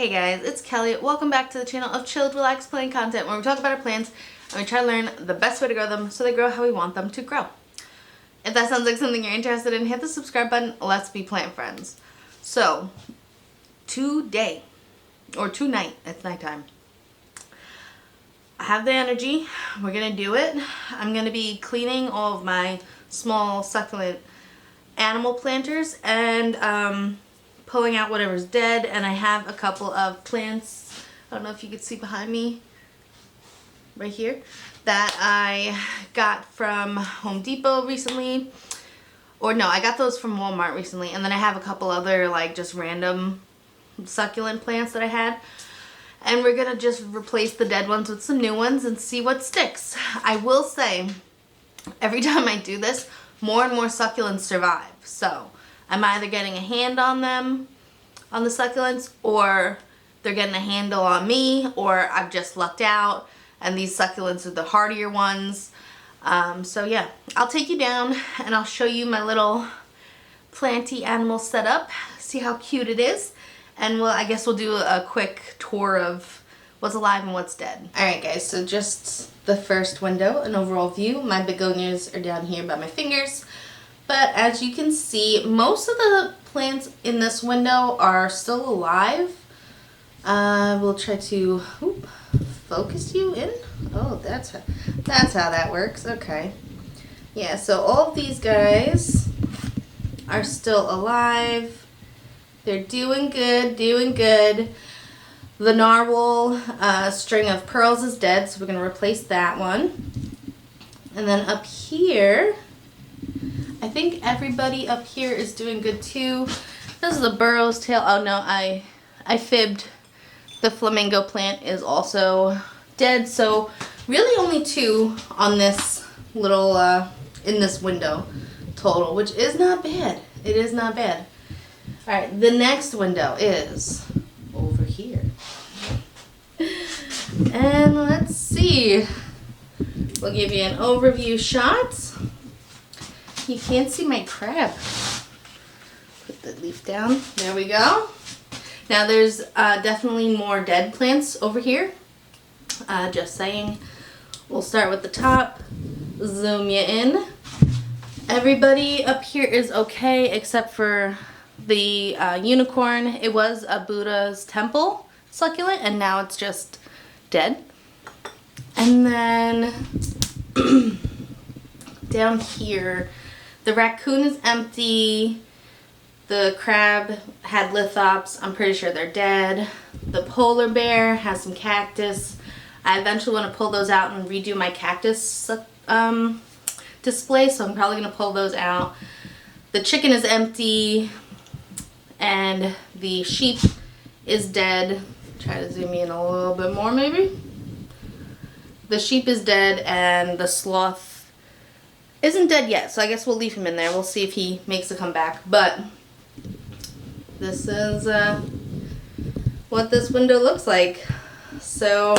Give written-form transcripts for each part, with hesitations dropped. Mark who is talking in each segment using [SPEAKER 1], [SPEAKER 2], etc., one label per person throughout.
[SPEAKER 1] Hey guys, it's Kelly. Welcome back to the channel of chilled, relaxed, playing content where we talk about our plants and we try to learn the best way to grow them so they grow how we want them to grow. If that sounds like something you're interested in, hit the subscribe button. Let's be plant friends. So, tonight, it's nighttime. I have the energy. We're going to do it. I'm going to be cleaning all of my small succulent animal planters and pulling out whatever's dead, and I have a couple of plants, I don't know if you can see behind me, right here, that I got from Home Depot recently, or no, I got those from Walmart recently, and then I have a couple other like just random succulent plants that I had, and we're gonna just replace the dead ones with some new ones and see what sticks. I will say, every time I do this, more and more succulents survive, so I'm either getting a hand on them, on the succulents, or they're getting a handle on me, or I've just lucked out and these succulents are the hardier ones. So yeah, I'll take you down and I'll show you my little planty animal setup, see how cute it is, and I guess we'll do a quick tour of what's alive and what's dead. Alright guys, so just the first window, an overall view. My begonias are down here by my fingers. But as you can see, most of the plants in this window are still alive. We'll try to focus you in. Oh, that's how that works. Okay. Yeah, so all of these guys are still alive. They're doing good, doing good. The narwhal string of pearls is dead, so we're going to replace that one. And then up here, I think everybody up here is doing good too. This is the burrow's tail. Oh no, I fibbed. The flamingo plant is also dead. So really only two on this little, in this window total, which is not bad. It is not bad. Alright, the next window is over here. And let's see. We'll give you an overview shot. You can't see my crab. Put the leaf down. There we go. Now there's definitely more dead plants over here. Just saying. We'll start with the top. Zoom you in. Everybody up here is okay except for the unicorn. It was a Buddha's temple succulent and now it's just dead. And then down here, the raccoon is empty. The crab had lithops. I'm pretty sure they're dead. The polar bear has some cactus. I eventually want to pull those out and redo my cactus display, so I'm probably going to pull those out. The chicken is empty. And the sheep is dead. Try to zoom in a little bit more maybe. The sheep is dead and the sloth isn't dead yet, so I guess we'll leave him in there. We'll see if he makes a comeback. But this is what this window looks like. So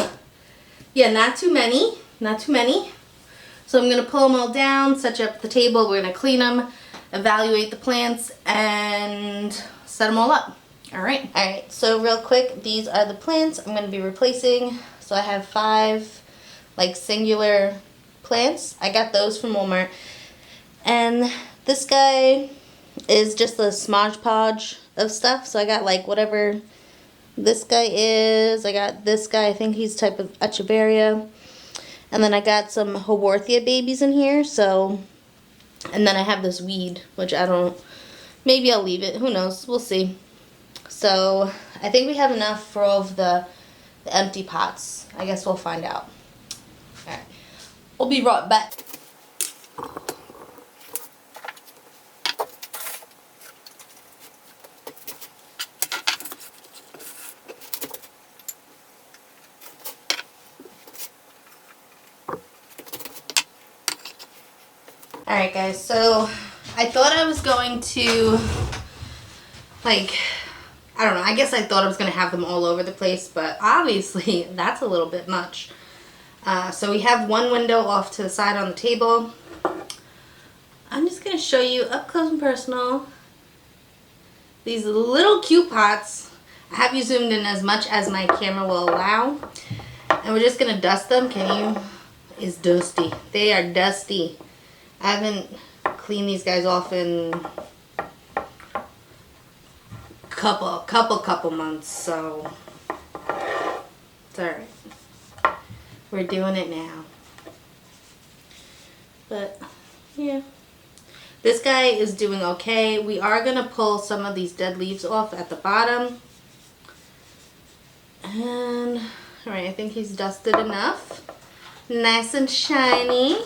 [SPEAKER 1] yeah, not too many. Not too many. So I'm going to pull them all down, set you up at the table. We're going to clean them, evaluate the plants, and set them all up. Alright. Alright, so real quick, these are the plants I'm going to be replacing. So I have 5 like singular plants. I got those from Walmart. And this guy is just a smodge podge of stuff. So I got like whatever this guy is. I got this guy. I think he's type of Echeveria. And then I got some Haworthia babies in here. So, and then I have this weed, which I don't, maybe I'll leave it. Who knows? We'll see. So I think we have enough for all of the empty pots. I guess we'll find out. Alright. We'll be right back. Alright guys, so I thought I was going to, like, I don't know, I guess I thought I was going to have them all over the place, but obviously that's a little bit much. So we have one window off to the side on the table. I'm just going to show you up close and personal these little cute pots. I have you zoomed in as much as my camera will allow. And we're just going to dust them. Can you? It's dusty. They are dusty. I haven't cleaned these guys off in couple months, so it's alright. We're doing it now. But yeah, this guy is doing okay. We are gonna pull some of these dead leaves off at the bottom. And alright, I think he's dusted enough. Nice and shiny.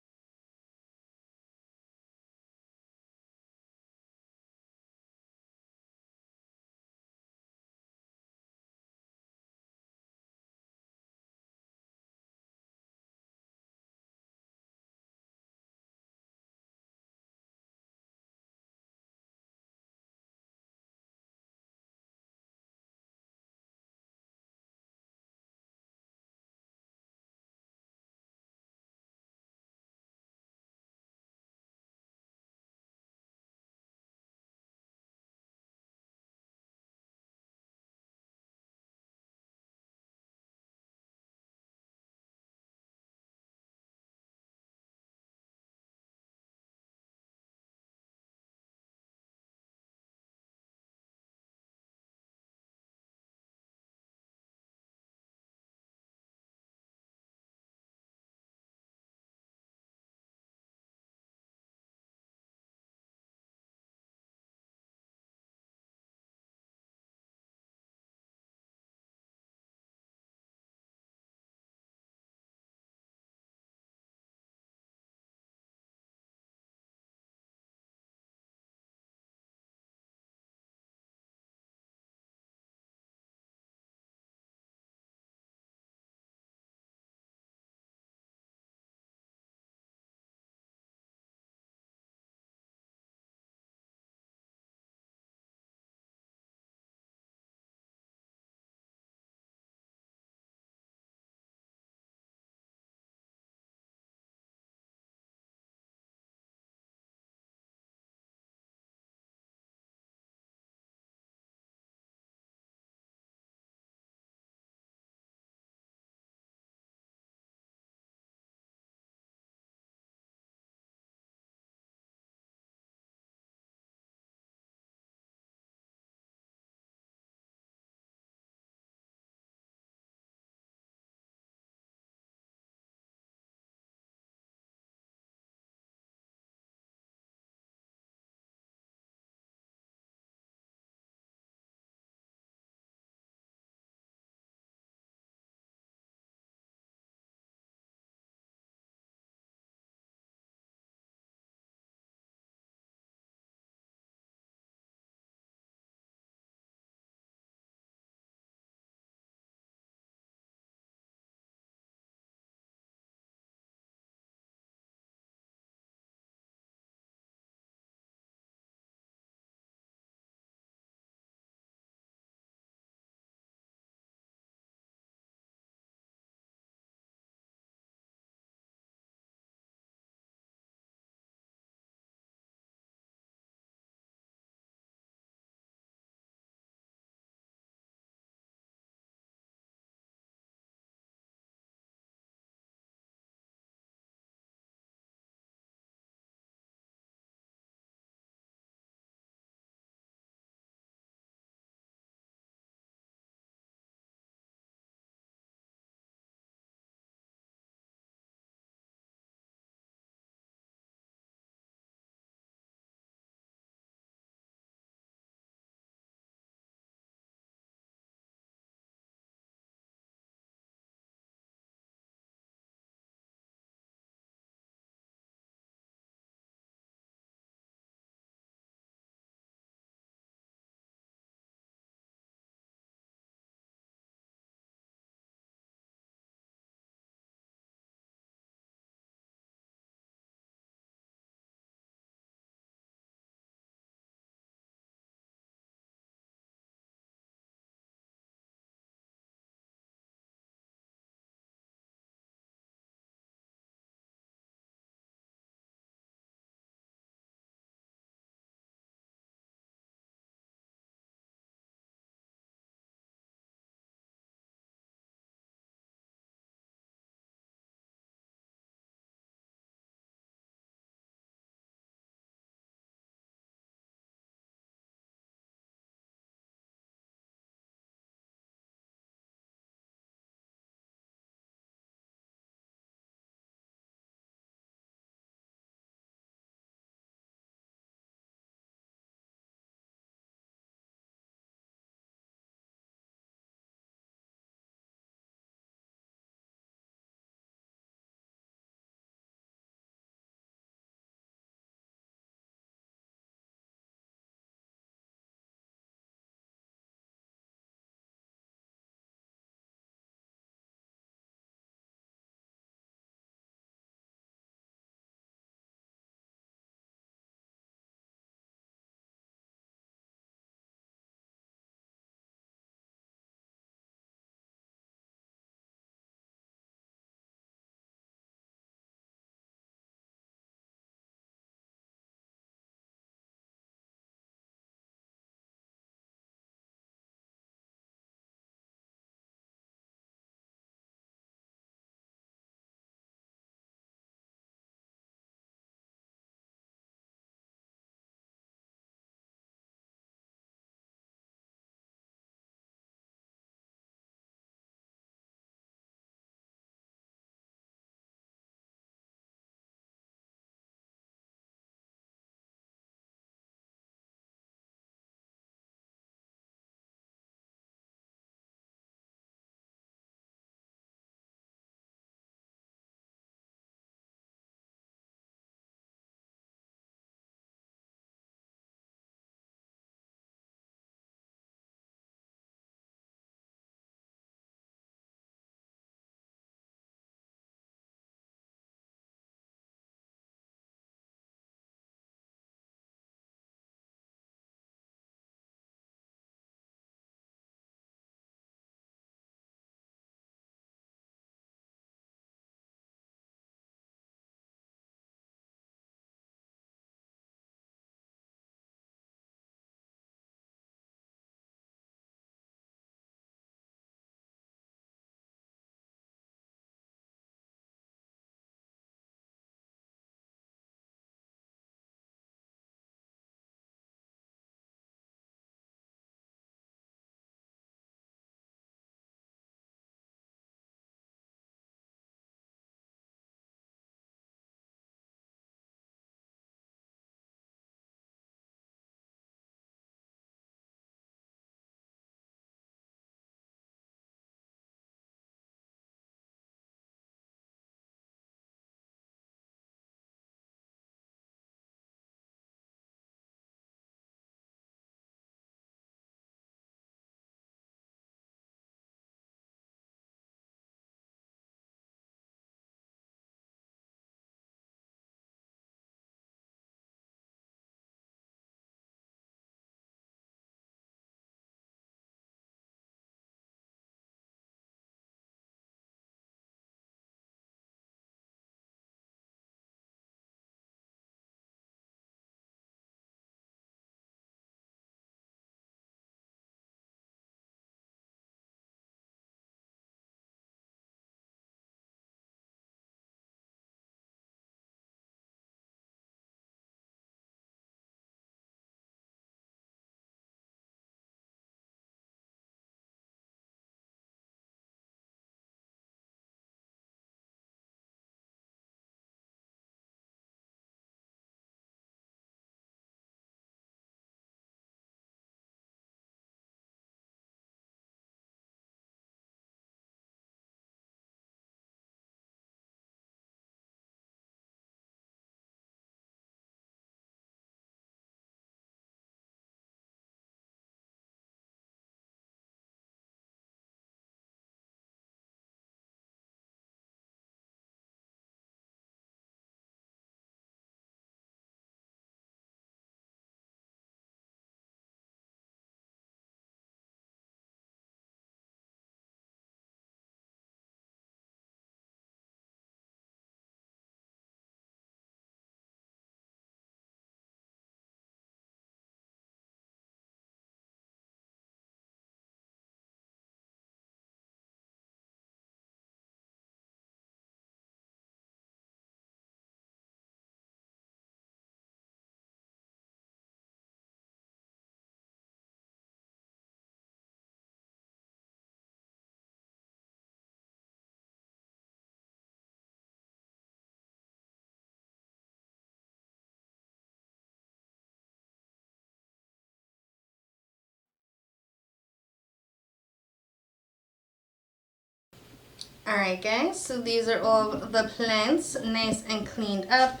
[SPEAKER 1] Alright guys, so these are all of the plants, nice and cleaned up.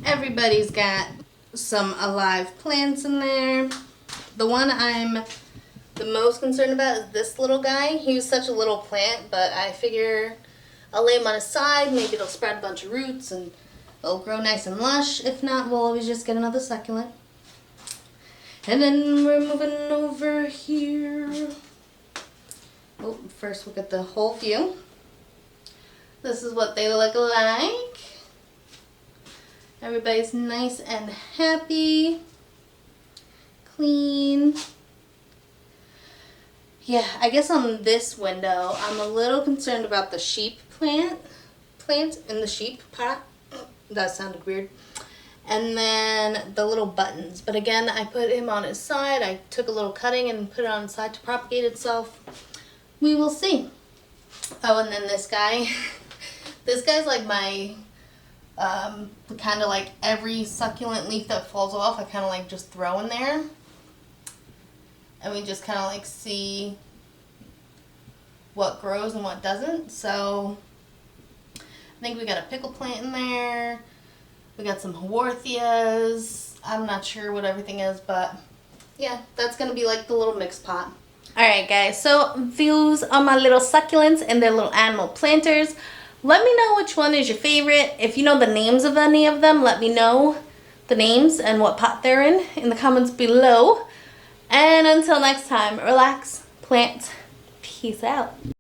[SPEAKER 1] Everybody's got some alive plants in there. The one I'm the most concerned about is this little guy. He was such a little plant, but I figure I'll lay him on his side. Maybe it'll spread a bunch of roots and it'll grow nice and lush. If not, we'll always just get another succulent. And then we're moving over here. Oh, first we'll get the whole view. This is what they look like. Everybody's nice and happy. Clean. Yeah, I guess on this window, I'm a little concerned about the sheep plant in the sheep pot. That sounded weird. And then the little buttons. But again, I put him on his side. I took a little cutting and put it on his side to propagate itself. We will see. Oh, and then this guy. This guy's like my, kind of like every succulent leaf that falls off, I kind of like just throw in there. And we just kind of like see what grows and what doesn't. So I think we got a pickle plant in there. We got some haworthias. I'm not sure what everything is, but yeah, that's going to be like the little mix pot. Alright guys, so those are my little succulents and their little animal planters. Let me know which one is your favorite. If you know the names of any of them, let me know the names and what pot they're in the comments below. And until next time, relax, plant, peace out.